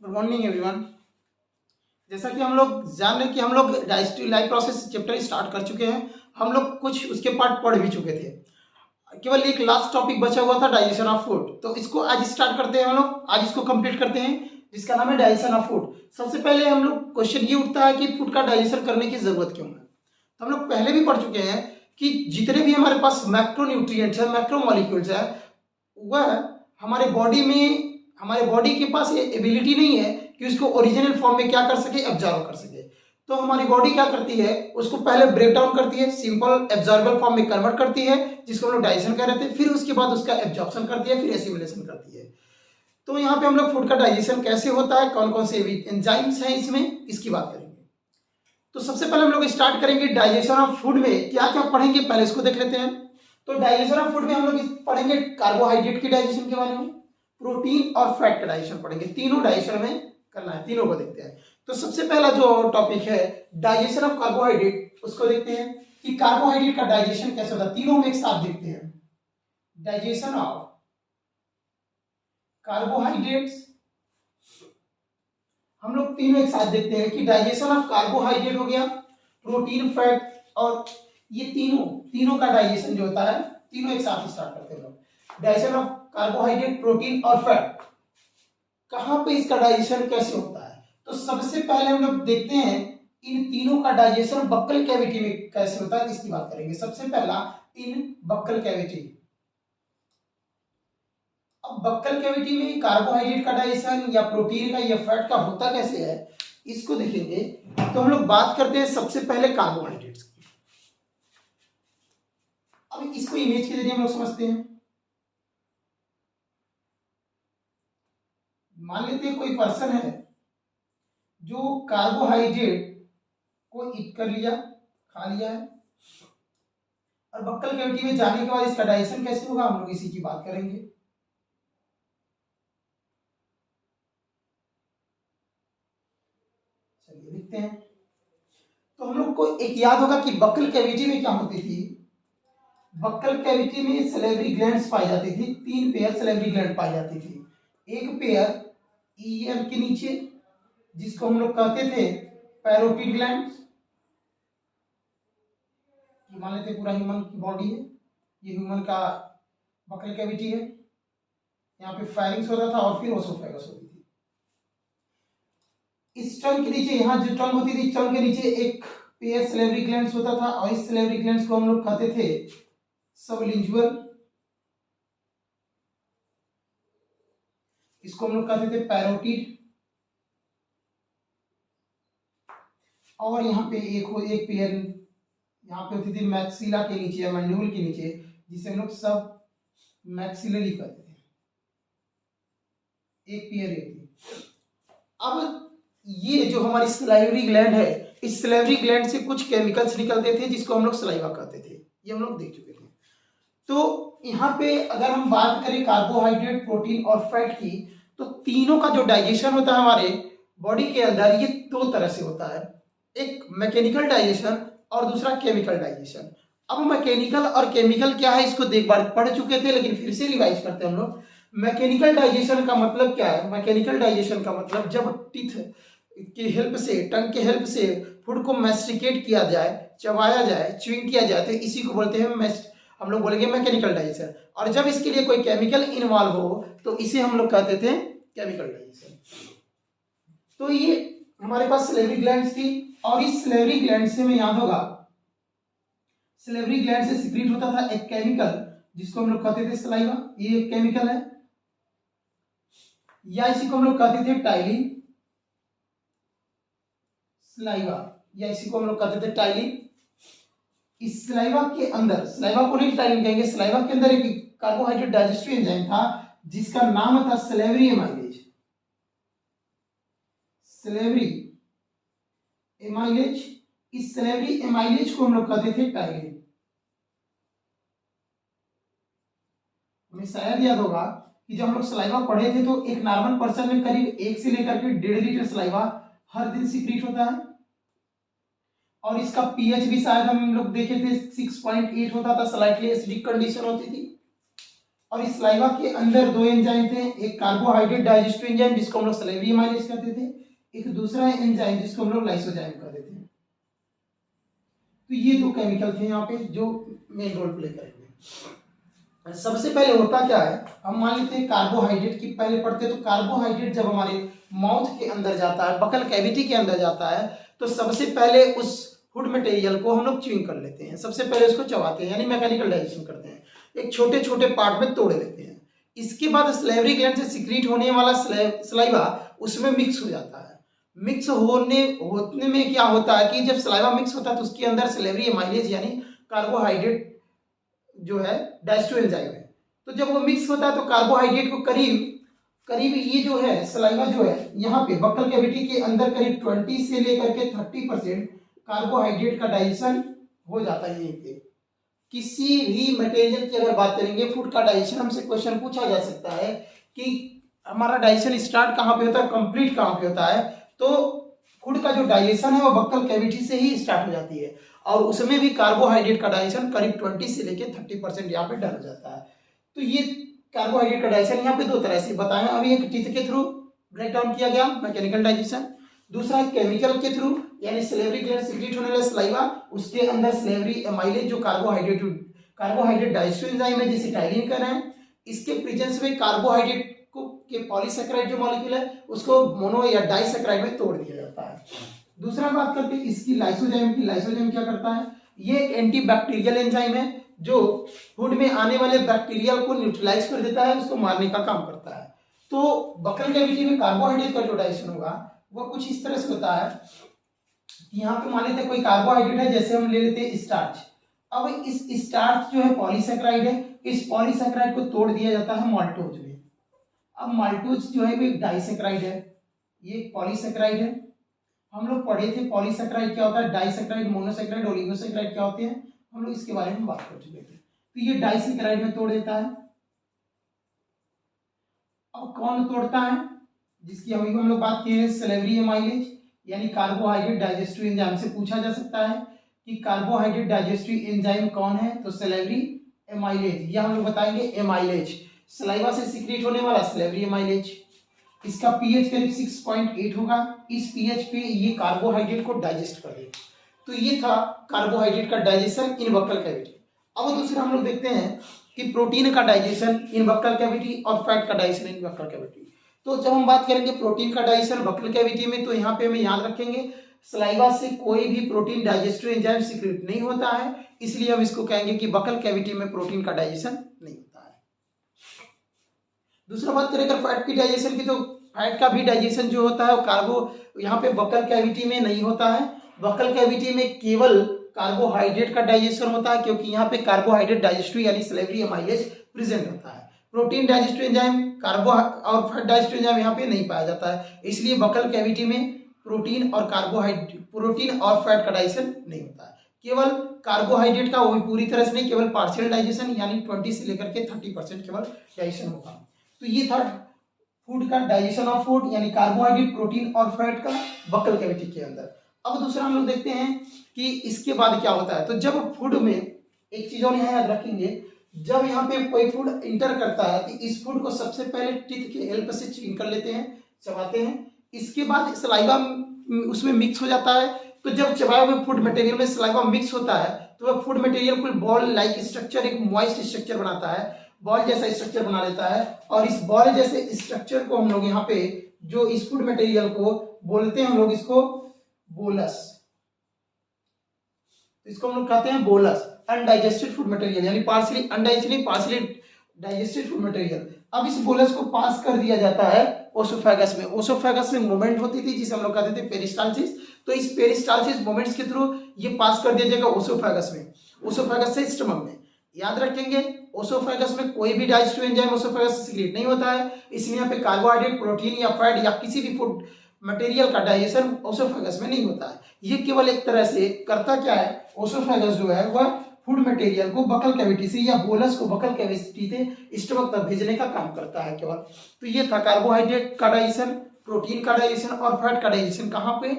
Good morning everyone. जैसा कि हम लोग जान रहे हैं कि हम लोग digestive life process chapter start कर चुके हैं। हम लोग कुछ उसके पार्ट पढ़ भी चुके थे। केवल एक लास्ट टॉपिक बचा हुआ था, डाइजेशन ऑफ फूड। तो इसको आज स्टार्ट करते हैं, हम लोग आज इसको कंप्लीट करते हैं, जिसका नाम है डाइजेशन ऑफ फूड। सबसे पहले हम लोग क्वेश्चन ये उठता है कि फूड का डाइजेशन करने की जरूरत क्यों है। तो हम लोग पहले भी पढ़ चुके हैं कि जितने भी हमारे पास मैक्रोन्यूट्रिएंट्स है, मैक्रोमोलिक्यूल्स है, वह हमारे बॉडी के पास ये एबिलिटी नहीं है कि उसको ओरिजिनल फॉर्म में क्या कर सके, एब्जॉर्ब कर सके। तो हमारी बॉडी क्या करती है, उसको पहले ब्रेक डाउन करती है, सिंपल एब्जॉर्बल फॉर्म में कन्वर्ट करती है, जिसको हम लोग डाइजेशन कह रहे थे। फिर उसके बाद उसका एब्जॉर्प्शन करती है, फिर एसिमिलेशन करती है। तो यहाँ पे हम लोग फूड का डाइजेशन कैसे होता है, कौन कौन से एंजाइम्स हैं इसमें, इसकी बात करेंगे। तो सबसे पहले हम लोग स्टार्ट करेंगे डाइजेशन ऑफ फूड में क्या क्या पढ़ेंगे, पहले इसको देख लेते हैं। तो डाइजेशन ऑफ फूड में हम लोग पढ़ेंगे कार्बोहाइड्रेट की डाइजेशन के बारे में, प्रोटीन और फैट का डाइजेशन पढ़ेंगे। तीनों डाइजेशन में करना है, तीनों को देखते हैं। तो सबसे पहला जो टॉपिक है डाइजेशन ऑफ कार्बोहाइड्रेट, उसको देखते हैं कि कार्बोहाइड्रेट का डाइजेशन कैसे होता है। तीनों में एक साथ देखते हैं, डाइजेशन ऑफ कार्बोहाइड्रेट्स। हम लोग तीनों एक साथ देखते हैं कि डाइजेशन ऑफ कार्बोहाइड्रेट हो गया, प्रोटीन, फैट, और ये तीनों का डाइजेशन जो होता है, तीनों एक साथ स्टार्ट करते हैं लोग। डाइजेशन ऑफ कार्बोहाइड्रेट, प्रोटीन और फैट, कहां पे इसका डाइजेशन कैसे होता है। तो सबसे पहले हम लोग देखते हैं इन तीनों का डाइजेशन बक्कल कैविटी में कैसे होता है, इसकी बात करेंगे। सबसे पहला इन बक्कल कैविटी। अब बक्कल कैविटी में कार्बोहाइड्रेट का डाइजेशन या प्रोटीन का या फैट का होता कैसे है, इसको देखेंगे। तो हम लोग बात करते हैं सबसे पहले कार्बोहाइड्रेट्स की। अब इसको इमेज के जरिए हम लोग समझते हैं। मान लेते हैं कोई पर्सन है जो कार्बोहाइड्रेट को ईट कर लिया, खा लिया है, और बक्कल कैविटी में जाने के बाद इसका डाइजेशन कैसे होगा, हम लोग इसी की बात करेंगे। चलिए देखते हैं। तो हम लोग को एक याद होगा कि बक्कल कैविटी में क्या होती थी। बक्कल कैविटी में सलेवरी ग्लैंड्स पाई जाती थी, 3 पेयर सलेवरी ग्लैंड पाई जाती थी। एक पेयर ईएल के नीचे, जिसको हम लोग कहते थे पैरोटिड ग्लैंड। मान लेते पूरा ह्यूमन की बॉडी है, ये ह्यूमन का बक्कल कैविटी है। यहाँ पे फायरिंग्स होता था और फिर ओसोफेगस होती थी। इस टंग के नीचे, यहाँ जो टंग होती थी, टंग के नीचे एक पेयर सलेवरी ग्लैंड्स होता था, और इस सलेवरी ग्लैंड्स को हम लोग कहते थे सबलिंगुअल, इसको हम लोग कहते थे पैरोटिड। और यहाँ पे एक पेयर यहाँ पे होती थी मैक्सिला के नीचे या मैंडिबल के नीचे, जिसे हम लोग सब मैक्सिलरी कहते थे। एक पेयर ये थी। अब ये जो हमारी सलाइवरी ग्लैंड है, इस सलाइवरी ग्लैंड से कुछ केमिकल्स निकलते थे, जिसको हम लोग सलाइवा कहते थे। ये हम लोग देख चुके थे। तो यहाँ पे अगर हम बात करें कार्बोहाइड्रेट, प्रोटीन और फैट की, तो तीनों का जो डाइजेशन होता है हमारे बॉडी के अंदर, ये 2 तरह से होता है। एक मैकेनिकल डाइजेशन और दूसरा केमिकल डाइजेशन। अब मैकेनिकल और केमिकल क्या है, इसको एक बार पढ़ चुके थे, लेकिन फिर से रिवाइज करते हैं हम लोग। मैकेनिकल डाइजेशन का मतलब क्या है। मैकेनिकल डाइजेशन का मतलब जब टीथ की हेल्प से, टंग के हेल्प से फूड को मैस्टिकेट किया जाए, चबाया जाए, च्युइंग किया जाए, तो इसी को बोलते हैं हम लोग बोलेंगे मैकेनिकल डाइजेशन। और जब इसके लिए कोई केमिकल इन्वॉल्व हो, तो इसे हम लोग कहते थे केमिकल डाइजेशन। तो ये हमारे पास सलेवरी ग्लैंड्स थी, और इस सलेवरी ग्लैंड से हमें याद होगा, सलेवरी ग्लैंड से सिक्रीट होता था एक केमिकल, जिसको हम लोग कहते थे सलाइवा। ये एक केमिकल है, या इसी को हम लोग कहते थे टाइलिन, सलाइवा, या इसी को हम लोग कहते थे टाइलिन। इस सलाइवा के अंदर, सलाइवा को नहीं टाइलिन कहेंगे, सलाइवा के अंदर एक कार्बोहाइड्रेट डाइजेस्टिव एंजाइम था, जिसका नाम था सलेवरी एमाइलेज। सलेवरी एमाइलेज, इस सलेवरी एमाइलेज को हम लोग कहते थे टाइलिन। हमें शायद याद होगा कि जब हम लोग सलाइवा पढ़े थे, तो एक नॉर्मल पर्सन में करीब 1 से लेकर के 1.5 लीटर सलाइवा हर दिन सीक्रेट होता है, और इसका पीएच भी शायद हम लोग देखे थे 6.8 होता था, स्लाइटली एसिडिक कंडीशन होती थी। और इस सलाइवा के अंदर दो एंजाइम थे, एक कार्बोहाइड्रेट डाइजेस्टिव एंजाइम जिसको हम लोग सलेवरी एमाइलेज कहते थे, एक दूसरा एंजाइम जिसको हम लोग लाइसोजाइम कहते थे। तो ये दो केमिकल थे यहाँ पे जो मेन रोल प्ले करेंगे। सबसे पहले होता क्या है, हम मान लेते हैं कार्बोहाइड्रेट की पहले पढ़ते हैं। तो कार्बोहाइड्रेट जब हमारे माउथ के अंदर जाता है, बकल कैविटी के अंदर जाता है, तो सबसे पहले उस फूड मटेरियल को हम लोग च्यूइंग कर लेते हैं, सबसे पहले उसको चबाते हैं यानी मैकेनिकल डाइजेशन करते हैं, एक छोटे छोटे पार्ट में तोड़ लेते हैं। इसके बाद सलेवरी ग्लैंड से सीक्रेट होने वाला सलाइवा उसमें मिक्स हो जाता है। मिक्स होने में क्या होता है कि जब सलाइवा मिक्स होता है तो उसके अंदर सलेवरी एमाइलेज यानी कार्बोहाइड्रेट जो है डाइजेस्टिव एंजाइम है। तो जब वो मिक्स होता है तो कार्बोहाइड्रेट को करीब ये जो है सलाइवा जो है यहाँ पे बक्कल कैविटी के अंदर करीब 20 से लेकर के 30% कार्बोहाइड्रेट का डाइजेशन हो जाता है। यहीं पे किसी भी मटेरियल की अगर बात करेंगे, फूड का डाइजेशन हमसे क्वेश्चन पूछा जा सकता है कि हमारा डाइजेशन स्टार्ट कहाँ पे होता है, कंप्लीट कहाँ पे होता है। तो फूड का जो डाइजेशन है वो बक्कल कैविटी से ही स्टार्ट हो जाती है और उसमें भी कार्बोहाइड्रेट का डाइजेशन करीब 20 से लेकर 30% यहाँ पे डन हो जाता है। तो ये कार्बोहाइड्रेट का डाइजेशन यहाँ पे दो तरह से बताया, अभी एक टीथ के थ्रू ब्रेक डाउन किया गया मैकेनिकल डाइजेशन, दूसरा केमिकल के थ्रू यानी सलेवरी ग्लैंड सीक्रेट होने वाला सलाइवा, उसके अंदर सलेवरी एमाइलेज जो कार्बोहाइड्रेट डाइजेस्टिव एंजाइम है जिसे टाइलिन कर रहे हैं, इसके प्रेजेंस में कार्बोहाइड्रेट को के पॉलीसैकेराइड जो मॉलिक्यूल है उसको मोनो या डाइसैकेराइड में तोड़ दिया जाता है। दूसरा बात करते हैं इसकी लाइसोजाइम की। लाइसोजाइम क्या करता है, ये एक एंटीबैक्टीरियल एंजाइम है जो फूड में आने वाले बैक्टीरिया को न्यूट्रलाइज कर देता है, उसको मारने का काम करता है। तो बक्कल कैविटी में कार्बोहाइड्रेट का जो डाइजेशन होगा वो कुछ इस तरह से होता है। यहाँ पे मान लेते हैं कोई कार्बोहाइड्रेट है, जैसे हम ले लेते हैं स्टार्च। अब इस स्टार्च जो है पॉलीसैकेराइड है, इस पॉलीसैकेराइड को तोड़ दिया जाता है माल्टोज में। अब माल्टोज जो है वो एक डाइसैकेराइड है, ये एक पॉलीसैकेराइड है। हम लोग पढ़े थे पॉलीसैकेराइड क्या होता है, डाइसैकेराइड, मोनोसैकेराइड, ओलिगोसैकेराइड क्या होते हैं, हम लोग इसके बारे में बात कर चुके थे। तो ये डाइसैकेराइड में तोड़ देता है। अब कौन तोड़ता है, जिसकी अभी हम लोग बात किए हैं सलेवरी एमाइलेज यानी कार्बोहाइड्रेट डाइजेस्टिव एंजाइम से पूछा जा सकता है कि कार्बोहाइड्रेट डाइजेस्टिव एंजाइम कौन है, तो सलेवरी एमाइलेज, या हम लोग बताएंगे एमाइलेज, सलाइवा से सीक्रेट होने वाला सलेवरी एमाइलेज। इसका पीएच करीब 6.8 होगा। इस पीएच पे ये कार्बोहाइड्रेट को डाइजेस्ट कर देगा। तो ये था कार्बोहाइड्रेट का डाइजेशन इन बक्कल कैविटी। अब दूसरा हम लोग देखते हैं कि प्रोटीन का डाइजेशन इन बक्कल कैविटी और फैट का डाइजेशन इन बक्कल कैविटी। तो जब हम बात करेंगे प्रोटीन का डाइजेशन बक्कल कैविटी में, तो यहाँ पे हमें याद रखेंगे सलाइवा से कोई भी प्रोटीन डाइजेस्टिव एंजाइम सीक्रेट नहीं होता है, इसलिए हम इसको कहेंगे कि बक्कल कैविटी में प्रोटीन का डाइजेशन नहीं होता है। दूसरा बात करें अगर फैट की डाइजेशन की, तो फैट का भी डाइजेशन जो होता है वो यहाँ पे बक्कल कैविटी में नहीं होता है। बक्कल कैविटी में केवल कार्बोहाइड्रेट का डाइजेशन होता है, क्योंकि यहाँ पे कार्बोहाइड्रेट डाइजेस्टिव यानी सलेवरी एमाइलेज प्रेजेंट होता है। प्रोटीन डाइजेस्टिव एंजाइम कार्बो और फैट डाइजेस्टिव एंजाइम यहाँ पे नहीं पाया जाता है, इसलिए बक्कल कैविटी में प्रोटीन और फैट का डाइजेशन नहीं होता है। केवल कार्बोहाइड्रेट का वो भी पूरी तरह से नहीं, केवल पार्शियल डाइजेशन यानी 20 से लेकर के 30% केवल डाइजेशन होगा। तो ये था फूड का डाइजेशन ऑफ फूड यानी कार्बोहाइड्रेट, प्रोटीन और फैट का बक्कल कैविटी के अंदर। अब दूसरा हम लोग देखते हैं कि इसके बाद क्या होता है। तो जब फूड में एक चीज और यहाँ याद रखेंगे, जब यहाँ पे कोई फूड इंटर करता है तो इस फूड को सबसे पहले टीथ के हेल्प से च्यूइंग कर लेते हैं, चबाते हैं। इसके बाद सलाइवा उसमें मिक्स हो जाता है। तो जब चबाए हुए फूड मटेरियल में सलाइवा मिक्स होता है तो वह फूड मटेरियल कोई बॉल लाइक स्ट्रक्चर, एक मॉइस्ट स्ट्रक्चर बनाता है, बॉल जैसा स्ट्रक्चर बना लेता है। और इस बॉल जैसे स्ट्रक्चर को हम लोग यहाँ पे जो इस फूड मटेरियल को बोलते हैं, हम लोग इसको बोलस, इसको हम लोग कहते हैं बोलस, अनडाइजेस्टेड फूड मटेरियल यानी partially undigested partially digested food material. अब इस बोलस को पास कर दिया जाता है ओसोफेगस में। ओसोफेगस में मूवमेंट होती थी जिसे हम लोग कहते थे पेरिस्टाल्सिस। तो इस पेरिस्टाल्सिस मूवमेंट्स के थ्रू ये पास कर दिया जाएगा ओसोफेगस में, ओसोफेगस से स्टमक में। याद रखेंगे ओसोफेगस में कोई भी डाइजेस्टिव एंजाइम ओसोफेगस से सीक्रेट नहीं होता है, इसलिए यहाँ पे कार्बोहाइड्रेट, प्रोटीन या फैट या किसी भी फूड मटेरियल का डाइजेशन ओसोफेगस में नहीं होता है। ये केवल एक तरह से करता क्या है, ओसोफेगस जो है वह फूड मटेरियल को बक्कल कैविटी से या बोलस को बक्कल कैविटी से स्टमक तक भेजने का काम करता है केवल। तो ये था कार्बोहाइड्रेट का डाइजेशन, प्रोटीन का डाइजेशन और फैट का डाइजेशन कहाँ पे,